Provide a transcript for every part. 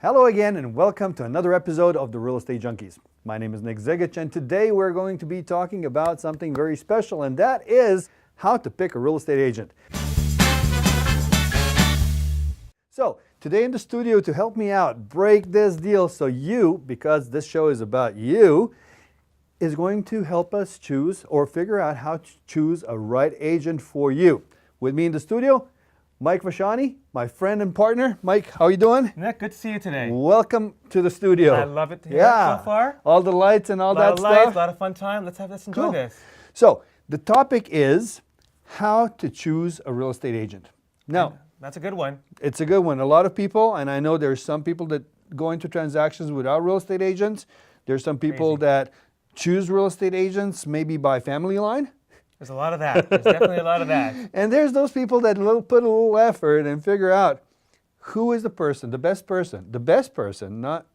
Hello again and welcome to another episode of the Real Estate Junkies. My name is Nick Zigich and today we're going to be talking about something very special, and that is how to pick a real estate agent. So today in the studio to help me out, break this deal so you, because this show is about you, is going to help us choose or figure out how to choose a right agent for you. With me in the studio, Mike Vashani, my friend and partner. Mike, how are you doing? Nick, good to see you today. Welcome to the studio. I love it here so far. All the lights and all that stuff. A lot of fun time. Let's enjoy this. So the topic is how to choose a real estate agent. Now, that's a good one. It's a good one. A lot of people, and I know there's some people that go into transactions without real estate agents. There's some people that choose real estate agents maybe by family line. There's a lot of that. There's definitely a lot of that. And there's those people that put a little effort and figure out who is the best person, not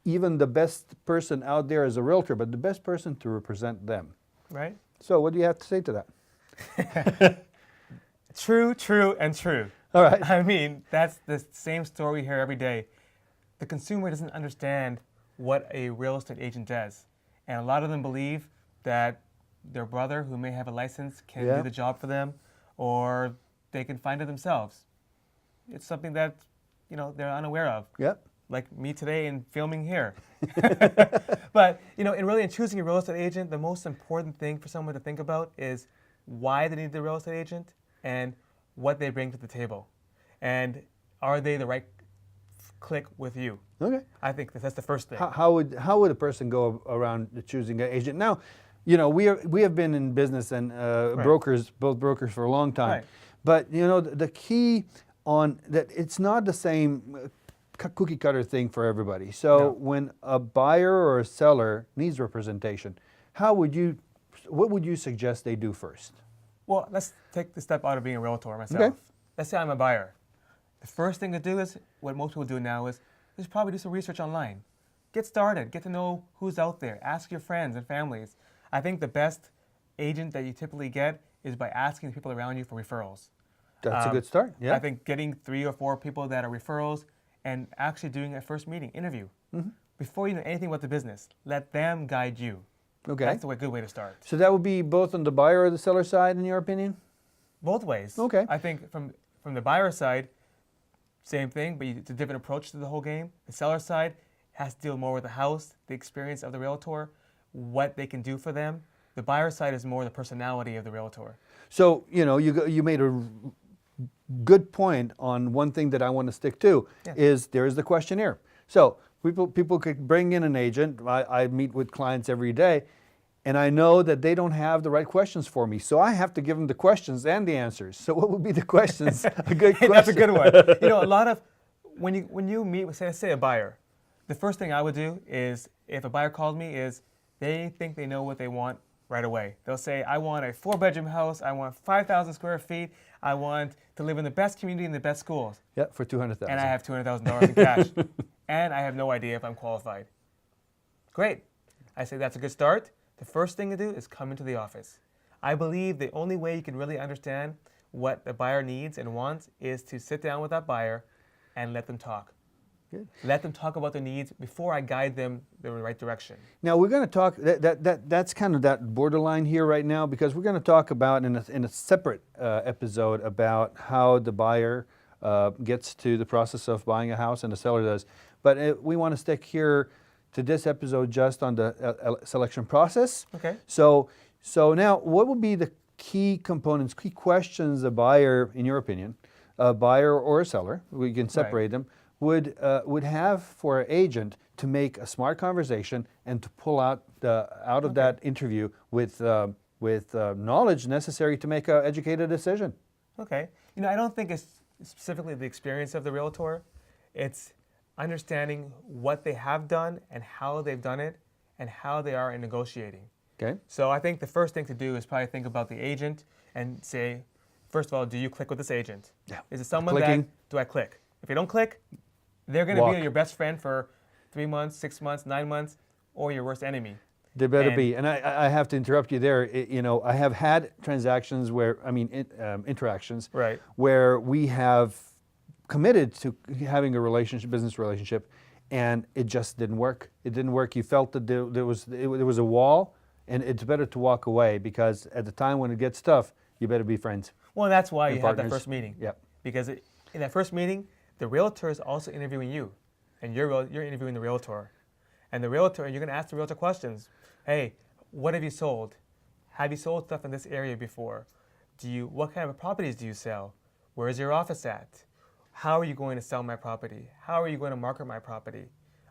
even the best person out there as a realtor, but the best person to represent them. Right. So what do you have to say to that? True, and true. All right. I mean, that's the same story we hear every day. The consumer doesn't understand what a real estate agent does. And a lot of them believe that their brother, who may have a license, can do the job for them, or they can find it themselves. It's something that, they're unaware of. Yep. Like me today in filming here. But, in choosing a real estate agent, the most important thing for someone to think about is why they need the real estate agent and what they bring to the table. And are they the right click with you? Okay. I think that's the first thing. How would a person go around choosing an agent? Now, we have been in business and both brokers for a long time. Right. But the key on that, it's not the same cookie cutter thing for everybody. So when a buyer or a seller needs representation, what would you suggest they do first? Well, let's take the step out of being a realtor myself. Okay. Let's say I'm a buyer. The first thing to do is, what most people do now is probably do some research online. Get started, get to know who's out there, ask your friends and families. I think the best agent that you typically get is by asking people around you for referrals. That's a good start, yeah. I think getting 3 or 4 people that are referrals and actually doing a first meeting, interview. Before you know anything about the business, let them guide you. Okay. That's a good way to start. So that would be both on the buyer or the seller side, in your opinion? Both ways. Okay. I think from the buyer side, same thing, but it's a different approach to the whole game. The seller side has to deal more with the house, the experience of the realtor, what they can do for them. The buyer side is more the personality of the realtor. So, you made a good point on one thing that I want to stick to, is there is the questionnaire. So people could bring in an agent. I meet with clients every day, and I know that they don't have the right questions for me. So I have to give them the questions and the answers. So what would be the questions? A good question. That's a good one. A lot of, when you meet with, say a buyer, the first thing I would do is, if a buyer calls me, is they think they know what they want right away. They'll say, I want a 4-bedroom house, I want 5,000 square feet, I want to live in the best community and the best schools. Yeah, for $200,000. And I have $200,000 in cash. And I have no idea if I'm qualified. Great. I say that's a good start. The first thing to do is come into the office. I believe the only way you can really understand what the buyer needs and wants is to sit down with that buyer and let them talk. Good. Let them talk about their needs before I guide them the right direction. Now we're going to talk, that's kind of that borderline here right now, because we're going to talk about in a separate episode about how the buyer gets to the process of buying a house and the seller does. But we want to stick here to this episode just on the selection process. Okay. So now what would be the key components, key questions a buyer, in your opinion, a buyer or a seller, we can separate them, would have for an agent to make a smart conversation and to pull out of that interview with knowledge necessary to make an educated decision? Okay. I don't think it's specifically the experience of the realtor. It's understanding what they have done and how they've done it and how they are in negotiating. Okay. So I think the first thing to do is probably think about the agent and say, first of all, do you click with this agent? Yeah. Is it someone that, do I click? If you don't click, they're going to be your best friend for 3 months, 6 months, 9 months, or your worst enemy. They better be. And I have to interrupt you there. I have had transactions where, interactions, right, where we have committed to having a business relationship, and it just didn't work. It didn't work. You felt that there was a wall, and it's better to walk away, because at the time when it gets tough, you better be friends. Well, that's why and you have that partners. first meeting. Yep. Because in that first meeting, the realtor is also interviewing you, and you're interviewing the realtor. And you're going to ask the realtor questions. Hey, what have you sold? Have you sold stuff in this area before? What kind of properties do you sell? Where is your office at? How are you going to sell my property? How are you going to market my property?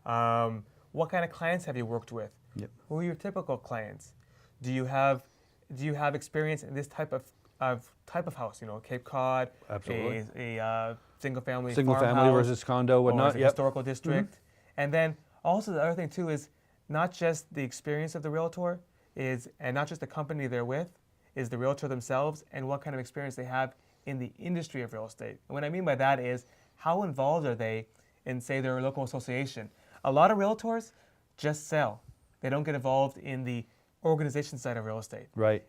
What kind of clients have you worked with? Yep. Who are your typical clients? Do you have experience in this type of house? Cape Cod, Absolutely. a single family Single-family versus condo, or whatnot. is it Yep. historical district. And then also the other thing too is not just the experience of the realtor and not just the company they're with, is the realtor themselves and what kind of experience they have in the industry of real estate. And what I mean by that is, how involved are they in, say, their local association? A lot of realtors just sell. They don't get involved in the organization side of real estate. Right.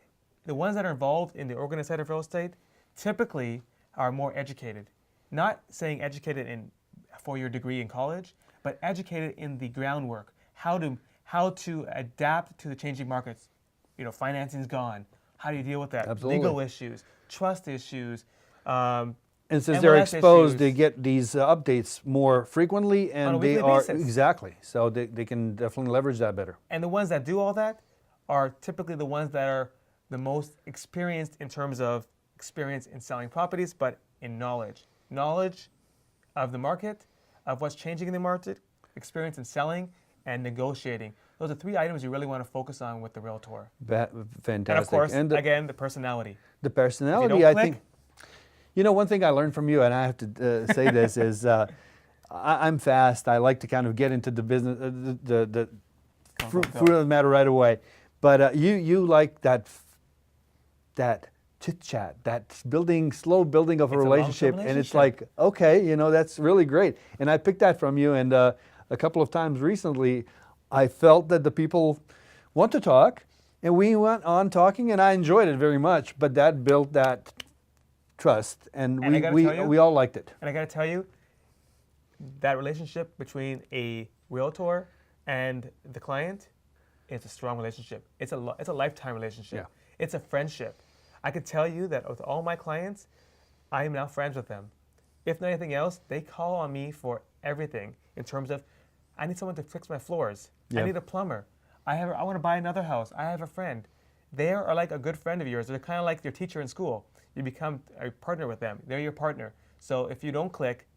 The ones that are involved in the organized side of real estate typically are more educated. Not saying educated for your degree in college, but educated in the groundwork, how to adapt to the changing markets. Financing's gone. How do you deal with that? Absolutely. Legal issues, trust issues. And since MLS they're exposed, they issues. get these updates more frequently, and On a they weekly are basis. exactly. So they can definitely leverage that better. And the ones that do all that are typically the ones that are the most experienced in terms of experience in selling properties, but in knowledge. Knowledge of the market, of what's changing in the market, experience in selling, and negotiating. Those are 3 items you really want to focus on with the realtor. Fantastic. And of course, And again, the personality. the personality, don't I click- think. One thing I learned from you, and I have to say this, is I'm fast. I like to kind of get into the business, the fruit of the matter right away. But you like that chit chat, that slow building of a It's a long-term relationship, and it's relationship. like, okay, that's really great. And I picked that from you, and a couple of times recently, I felt that the people want to talk, and we went on talking, and I enjoyed it very much. But that built that trust, and And I gotta tell you- we all liked it. And I got to tell you, that relationship between a realtor and the client is a strong relationship. It's a lifetime relationship. Yeah. It's a friendship. I could tell you that with all my clients, I am now friends with them. If not anything else, they call on me for everything in terms of, I need someone to fix my floors. Yeah. I need a plumber. I want to buy another house. I have a friend. They are like a good friend of yours. They're kind of like your teacher in school. You become a partner with them. They're your partner. So if you don't click,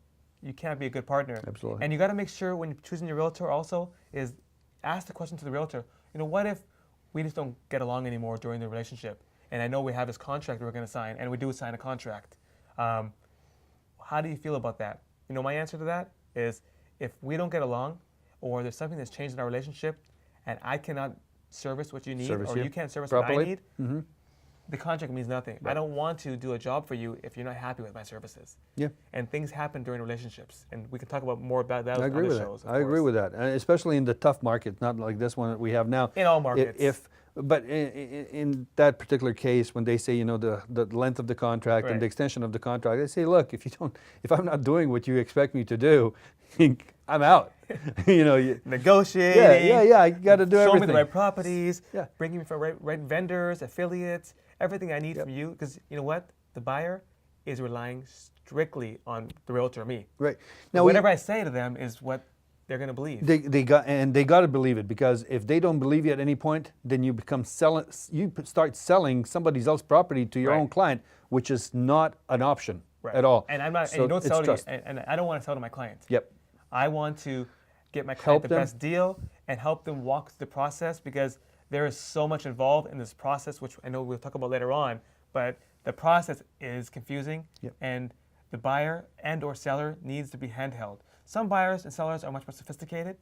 you can't be a good partner. Absolutely. And you got to make sure when you're choosing your realtor also is ask the question to the realtor, what if we just don't get along anymore during the relationship? And I know we have this contract we're going to sign, and we do sign a contract. How do you feel about that? My answer to that is, if we don't get along, or there's something that's changed in our relationship, and I cannot service what you need, or you can't service what I properly. need, the contract means nothing. Right. I don't want to do a job for you if you're not happy with my services. Yeah. And things happen during relationships, and we can talk about more about that I on agree other with shows. that. of I agree course. with that, and especially in the tough market, not like this one that we have now. In all markets. But in that particular case, when they say the length of the contract and Right. the extension of the contract, they say, look, if I'm not doing what you expect me to do, I'm out. Negotiating. Yeah. I got to do Show everything. me the right properties. Yeah. Bringing me for right vendors, affiliates, everything I need from you. Because you know what? The buyer is relying strictly on the realtor, me. Right. Now, we- whatever I say to them is what they're going to believe. They got to believe it, because if they don't believe you at any point, then you start selling somebody else's property to your Right. own client, which is not an option Right. at all. And I'm not. So and you don't it's sell to trust. and I don't want to sell to my clients. Yep. I want to get my client Help the them. best deal and help them walk through the process, because there is so much involved in this process, which I know we'll talk about later on. But the process is confusing, Yep. and the buyer and/or seller needs to be handheld. Some buyers and sellers are much more sophisticated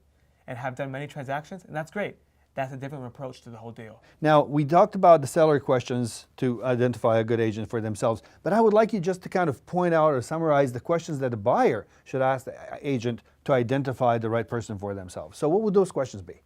and have done many transactions, and that's great. That's a different approach to the whole deal. Now, we talked about the seller questions to identify a good agent for themselves, but I would like you just to kind of point out or summarize the questions that the buyer should ask the agent to identify the right person for themselves. So what would those questions be?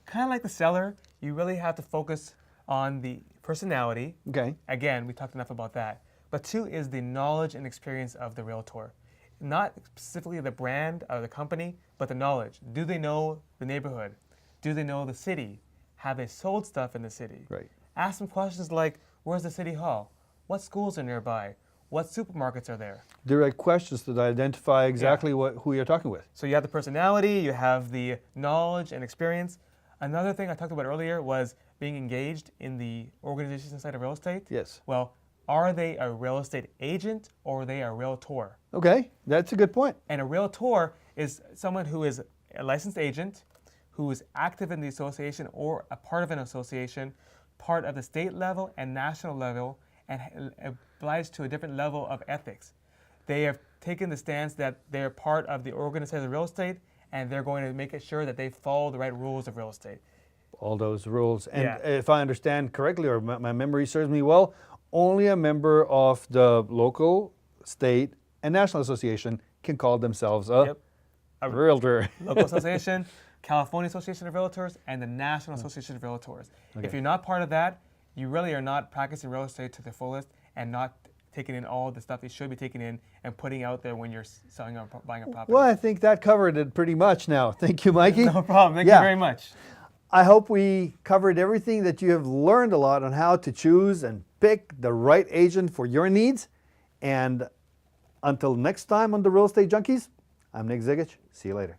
Kind of like the seller, you really have to focus on the personality. Okay. Again, we talked enough about that. But 2 is the knowledge and experience of the realtor. not specifically the brand of the company, but the knowledge. Do they know the neighborhood? Do they know the city? Have they sold stuff in the city? Right. Ask them questions like, where's the city hall? What schools are nearby? What supermarkets are there? Direct questions that identify exactly who you're talking with. So you have the personality, you have the knowledge and experience. Another thing I talked about earlier was being engaged in the organization side of real estate. Yes. Well, are they a real estate agent or are they a realtor? Okay, that's a good point. And a realtor is someone who is a licensed agent, who is active in the association or a part of an association, part of the state level and national level, and obliged to a different level of ethics. They have taken the stance that they're part of the organization of real estate, and they're going to make sure that they follow the right rules of real estate. All those rules. And Yeah. if I understand correctly, or my memory serves me well, only a member of the local, state, and national association can call themselves a realtor. Local association, California Association of Realtors, and the National Association of Realtors. Okay. If you're not part of that, you really are not practicing real estate to the fullest and not taking in all the stuff you should be taking in and putting out there when you're selling or buying a property. Well, I think that covered it pretty much now. Thank you, Mikey. No problem. Thank Yeah. you very much. I hope we covered everything, that you have learned a lot on how to choose and pick the right agent for your needs. And until next time on the Real Estate Junkies, I'm Nick Zigic. See you later.